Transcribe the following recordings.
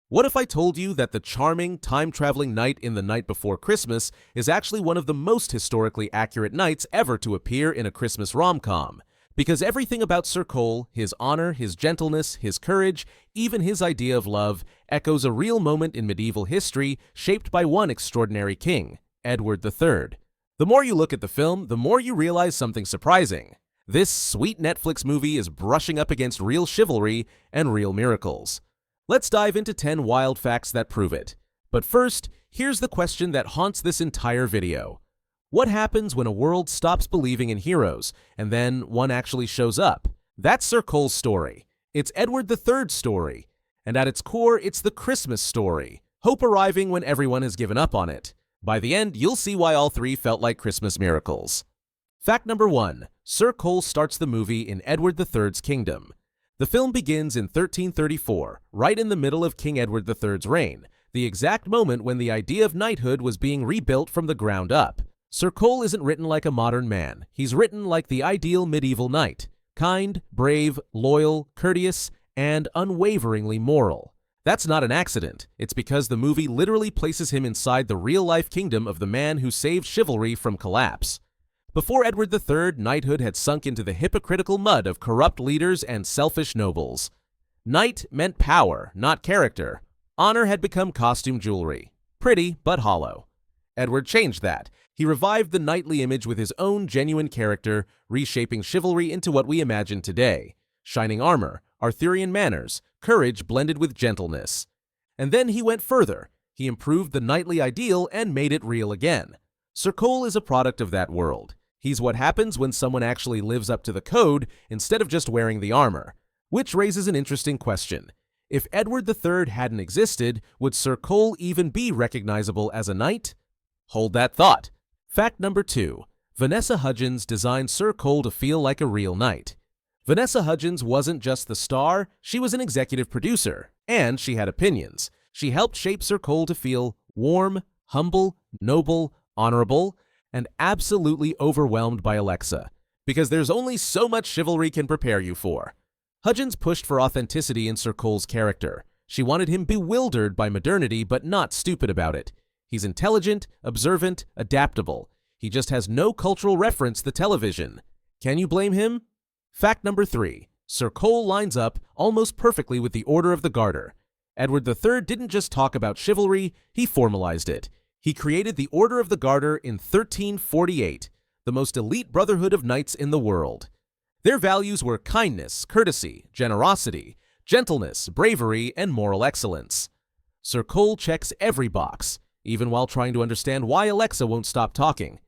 What if I told you that the charming, time-traveling knight in The Night Before Christmas is actually one of the most historically accurate knights ever to appear in a Christmas rom-com? Because everything about Sir Cole, his honor, his gentleness, his courage, even his idea of love, echoes a real moment in medieval history shaped by one extraordinary king, Edward III. The more you look at the film, the more you realize something surprising. This sweet Netflix movie is brushing up against real chivalry and real miracles. Let's dive into 10 wild facts that prove it. But first, here's the question that haunts this entire video. What happens when a world stops believing in heroes, and then one actually shows up? That's Sir Cole's story. It's Edward III's story. And at its core, it's the Christmas story. Hope arriving when everyone has given up on it. By the end, you'll see why all three felt like Christmas miracles. Fact number 1. Sir Cole starts the movie in Edward III's kingdom. The film begins in 1334, right in the middle of King Edward III's reign, the exact moment when the idea of knighthood was being rebuilt from the ground up. Sir Cole isn't written like a modern man. He's written like the ideal medieval knight, kind, brave, loyal, courteous, and unwaveringly moral. That's not an accident. It's because the movie literally places him inside the real-life kingdom of the man who saved chivalry from collapse. Before Edward III, knighthood had sunk into the hypocritical mud of corrupt leaders and selfish nobles. Knight meant power, not character. Honor had become costume jewelry. Pretty, but hollow. Edward changed that. He revived the knightly image with his own genuine character, reshaping chivalry into what we imagine today. Shining armor, Arthurian manners, courage blended with gentleness. And then he went further. He improved the knightly ideal and made it real again. Sir Cole is a product of that world. He's what happens when someone actually lives up to the code instead of just wearing the armor. Which raises an interesting question. If Edward III hadn't existed, would Sir Cole even be recognizable as a knight? Hold that thought. Fact number 2. Vanessa Hudgens designed Sir Cole to feel like a real knight. Vanessa Hudgens wasn't just the star, she was an executive producer, and she had opinions. She helped shape Sir Cole to feel warm, humble, noble, honorable, and absolutely overwhelmed by Alexa, because there's only so much chivalry can prepare you for. Hudgens pushed for authenticity in Sir Cole's character. She wanted him bewildered by modernity but not stupid about it. He's intelligent, observant, adaptable. He just has no cultural reference to television. Can you blame him? Fact number 3. Sir Cole lines up almost perfectly with the Order of the Garter. Edward III didn't just talk about chivalry, he formalized it. He created the Order of the Garter in 1348, the most elite brotherhood of knights in the world. Their values were kindness, courtesy, generosity, gentleness, bravery, and moral excellence. Sir Cole checks every box, even while trying to understand why Alexa won't stop talking.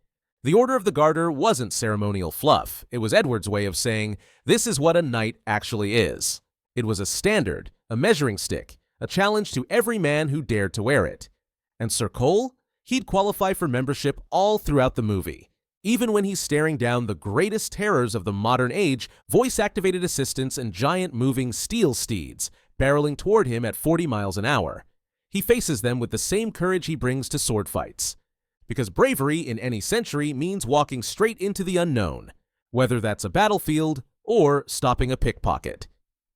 The Order of the Garter wasn't ceremonial fluff. It was Edward's way of saying, this is what a knight actually is. It was a standard, a measuring stick, a challenge to every man who dared to wear it. And Sir Cole? He'd qualify for membership all throughout the movie. Even when he's staring down the greatest terrors of the modern age, voice-activated assistants and giant moving steel steeds, barreling toward him at 40 miles an hour. He faces them with the same courage he brings to sword fights. Because bravery in any century means walking straight into the unknown, whether that's a battlefield or stopping a pickpocket.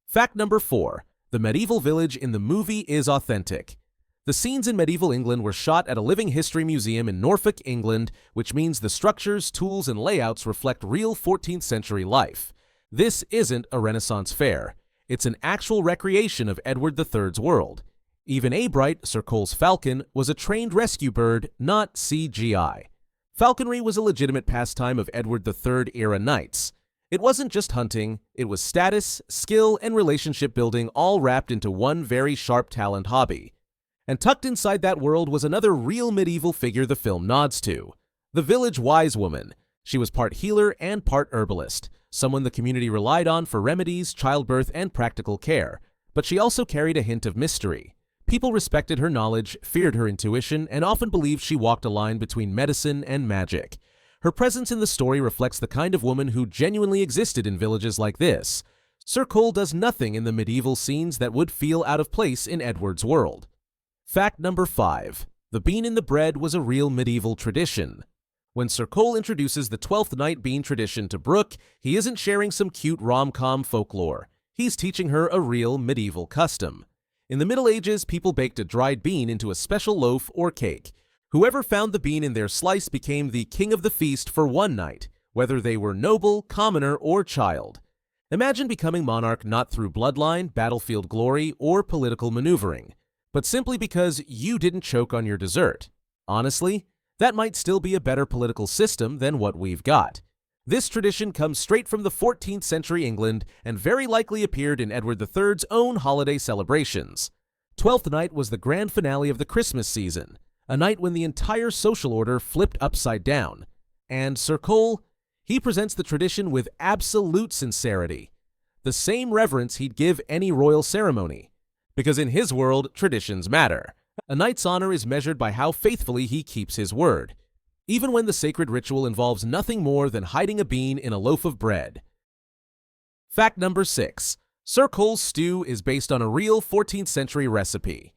Fact number 4. The medieval village in the movie is authentic. The scenes in medieval England were shot at a living history museum in Norfolk, England, which means the structures, tools, and layouts reflect real 14th century life. This isn't a Renaissance fair. It's an actual recreation of Edward III's world. Even Abright, Sir Cole's falcon, was a trained rescue bird, not CGI. Falconry was a legitimate pastime of Edward III-era knights. It wasn't just hunting, it was status, skill, and relationship building all wrapped into one very sharp talent hobby. And tucked inside that world was another real medieval figure the film nods to. The village wise woman. She was part healer and part herbalist, someone the community relied on for remedies, childbirth, and practical care. But she also carried a hint of mystery. People respected her knowledge, feared her intuition, and often believed she walked a line between medicine and magic. Her presence in the story reflects the kind of woman who genuinely existed in villages like this. Sir Cole does nothing in the medieval scenes that would feel out of place in Edward's world. Fact number 5. The bean in the bread was a real medieval tradition. When Sir Cole introduces the 12th Night bean tradition to Brooke, he isn't sharing some cute rom-com folklore. He's teaching her a real medieval custom. In the Middle Ages, people baked a dried bean into a special loaf or cake. Whoever found the bean in their slice became the king of the feast for one night, whether they were noble, commoner, or child. Imagine becoming monarch not through bloodline, battlefield glory, or political maneuvering, but simply because you didn't choke on your dessert. Honestly, that might still be a better political system than what we've got. This tradition comes straight from the 14th century England and very likely appeared in Edward III's own holiday celebrations. Twelfth Night was the grand finale of the Christmas season, a night when the entire social order flipped upside down. And Sir Cole, he presents the tradition with absolute sincerity, the same reverence he'd give any royal ceremony. Because in his world, traditions matter. A knight's honor is measured by how faithfully he keeps his word, even when the sacred ritual involves nothing more than hiding a bean in a loaf of bread. Fact number 6. Sir Cole's stew is based on a real 14th century recipe.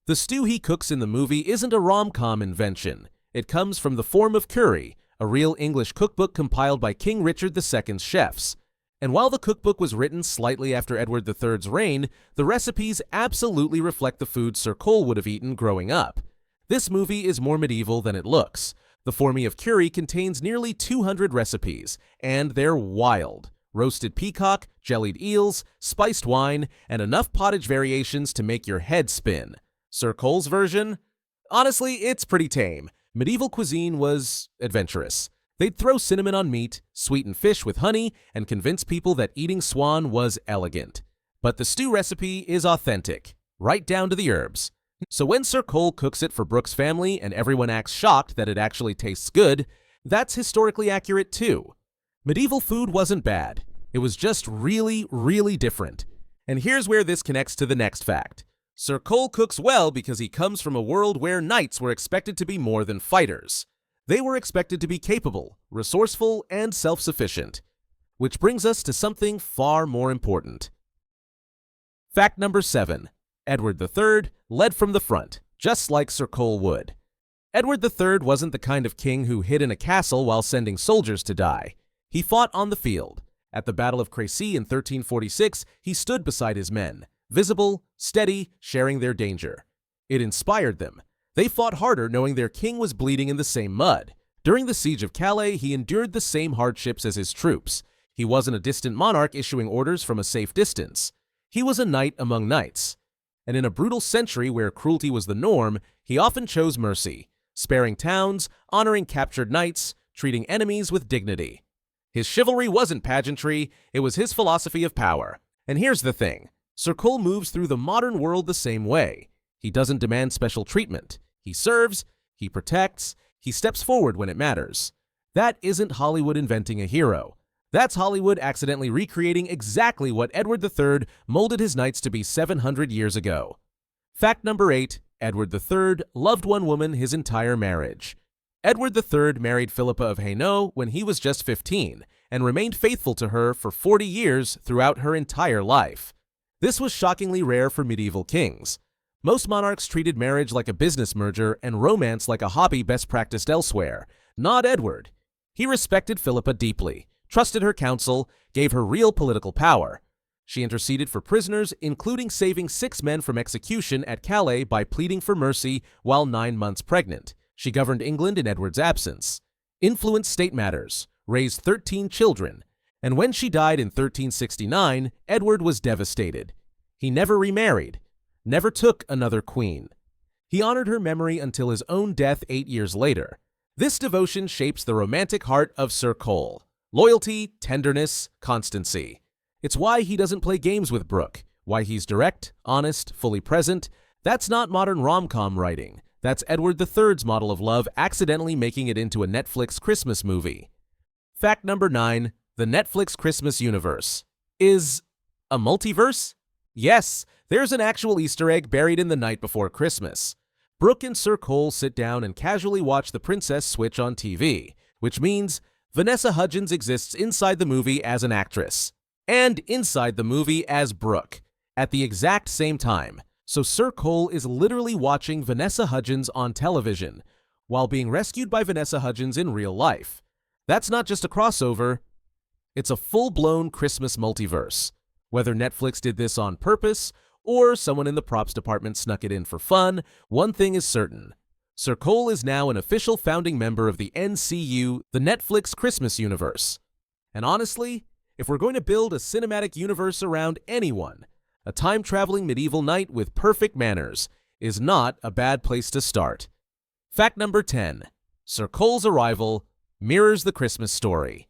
The stew he cooks in the movie isn't a rom-com invention. It comes from the Form of Cury, a real English cookbook compiled by King Richard II's chefs. And while the cookbook was written slightly after Edward III's reign, the recipes absolutely reflect the food Sir Cole would have eaten growing up. This movie is more medieval than it looks. The Form of Cury contains nearly 200 recipes, and they're wild. Roasted peacock, jellied eels, spiced wine, and enough pottage variations to make your head spin. Sir Cole's version? Honestly, it's pretty tame. Medieval cuisine was adventurous. They'd throw cinnamon on meat, sweeten fish with honey, and convince people that eating swan was elegant. But the stew recipe is authentic, right down to the herbs. So when Sir Cole cooks it for Brooke's family and everyone acts shocked that it actually tastes good, that's historically accurate too. Medieval food wasn't bad. It was just really, really different. And here's where this connects to the next fact. Sir Cole cooks well because he comes from a world where knights were expected to be more than fighters. They were expected to be capable, resourceful, and self-sufficient. Which brings us to something far more important. Fact number 7. Edward III led from the front, just like Sir Cole would. Edward III wasn't the kind of king who hid in a castle while sending soldiers to die. He fought on the field. At the Battle of Crécy in 1346, he stood beside his men, visible, steady, sharing their danger. It inspired them. They fought harder knowing their king was bleeding in the same mud. During the siege of Calais, he endured the same hardships as his troops. He wasn't a distant monarch issuing orders from a safe distance. He was a knight among knights. And in a brutal century where cruelty was the norm, he often chose mercy, sparing towns, honoring captured knights, treating enemies with dignity. His chivalry wasn't pageantry, it was his philosophy of power. And here's the thing, Sir Cole moves through the modern world the same way. He doesn't demand special treatment. He serves, he protects, he steps forward when it matters. That isn't Hollywood inventing a hero. That's Hollywood accidentally recreating exactly what Edward III molded his knights to be 700 years ago. Fact number 8. Edward III loved one woman his entire marriage. Edward III married Philippa of Hainaut when he was just 15 and remained faithful to her for 40 years throughout her entire life. This was shockingly rare for medieval kings. Most monarchs treated marriage like a business merger and romance like a hobby best practiced elsewhere. Not Edward. He respected Philippa deeply, trusted her counsel, gave her real political power. She interceded for prisoners, including saving 6 men from execution at Calais by pleading for mercy while 9 months pregnant. She governed England in Edward's absence, influenced state matters, raised 13 children, and when she died in 1369, Edward was devastated. He never remarried, never took another queen. He honored her memory until his own death 8 years later. This devotion shapes the romantic heart of Sir Cole. Loyalty, tenderness, constancy. It's why he doesn't play games with Brooke, why he's direct, honest, fully present. That's not modern rom-com writing. That's Edward III's model of love accidentally making it into a Netflix Christmas movie. Fact number 9. The Netflix Christmas universe is a multiverse? Yes, there's an actual Easter egg buried in The Night Before Christmas. Brooke and Sir Cole sit down and casually watch the princess switch on TV, which means Vanessa Hudgens exists inside the movie as an actress, and inside the movie as Brooke, at the exact same time. So Sir Cole is literally watching Vanessa Hudgens on television, while being rescued by Vanessa Hudgens in real life. That's not just a crossover, it's a full-blown Christmas multiverse. Whether Netflix did this on purpose, or someone in the props department snuck it in for fun, one thing is certain. Sir Cole is now an official founding member of the NCU, the Netflix Christmas universe. And honestly, if we're going to build a cinematic universe around anyone, a time-traveling medieval knight with perfect manners is not a bad place to start. Fact number 10. Sir Cole's arrival mirrors the Christmas story.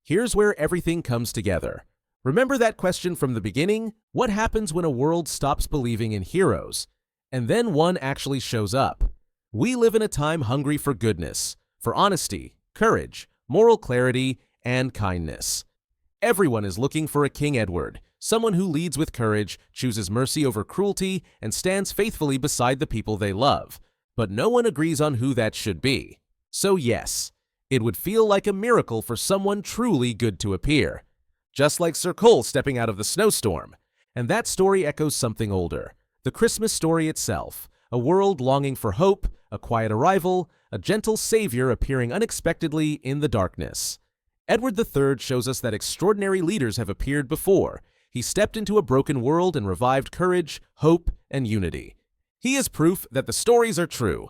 Here's where everything comes together. Remember that question from the beginning? What happens when a world stops believing in heroes, and then one actually shows up? We live in a time hungry for goodness, for honesty, courage, moral clarity, and kindness. Everyone is looking for a King Edward, someone who leads with courage, chooses mercy over cruelty, and stands faithfully beside the people they love. But no one agrees on who that should be. So yes, it would feel like a miracle for someone truly good to appear. Just like Sir Cole stepping out of the snowstorm. And that story echoes something older. The Christmas story itself. A world longing for hope, a quiet arrival, a gentle savior appearing unexpectedly in the darkness. Edward III shows us that extraordinary leaders have appeared before. He stepped into a broken world and revived courage, hope, and unity. He is proof that the stories are true.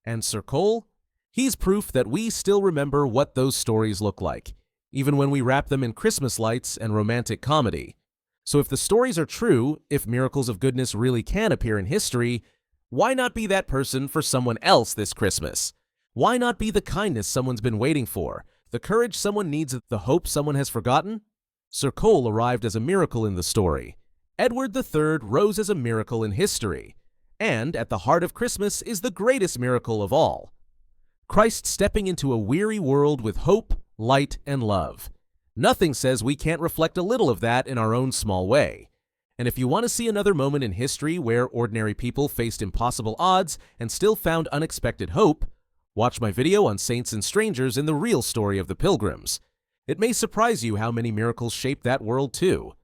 And Sir Cole? He's proof that we still remember what those stories look like, even when we wrap them in Christmas lights and romantic comedy. So if the stories are true, if miracles of goodness really can appear in history, why not be that person for someone else this Christmas? Why not be the kindness someone's been waiting for, the courage someone needs, the hope someone has forgotten? Sir Cole arrived as a miracle in the story. Edward III rose as a miracle in history. And at the heart of Christmas is the greatest miracle of all. Christ stepping into a weary world with hope, light, and love. Nothing says we can't reflect a little of that in our own small way. And if you want to see another moment in history where ordinary people faced impossible odds and still found unexpected hope, watch my video on Saints and Strangers in the real story of the Pilgrims. It may surprise you how many miracles shaped that world too.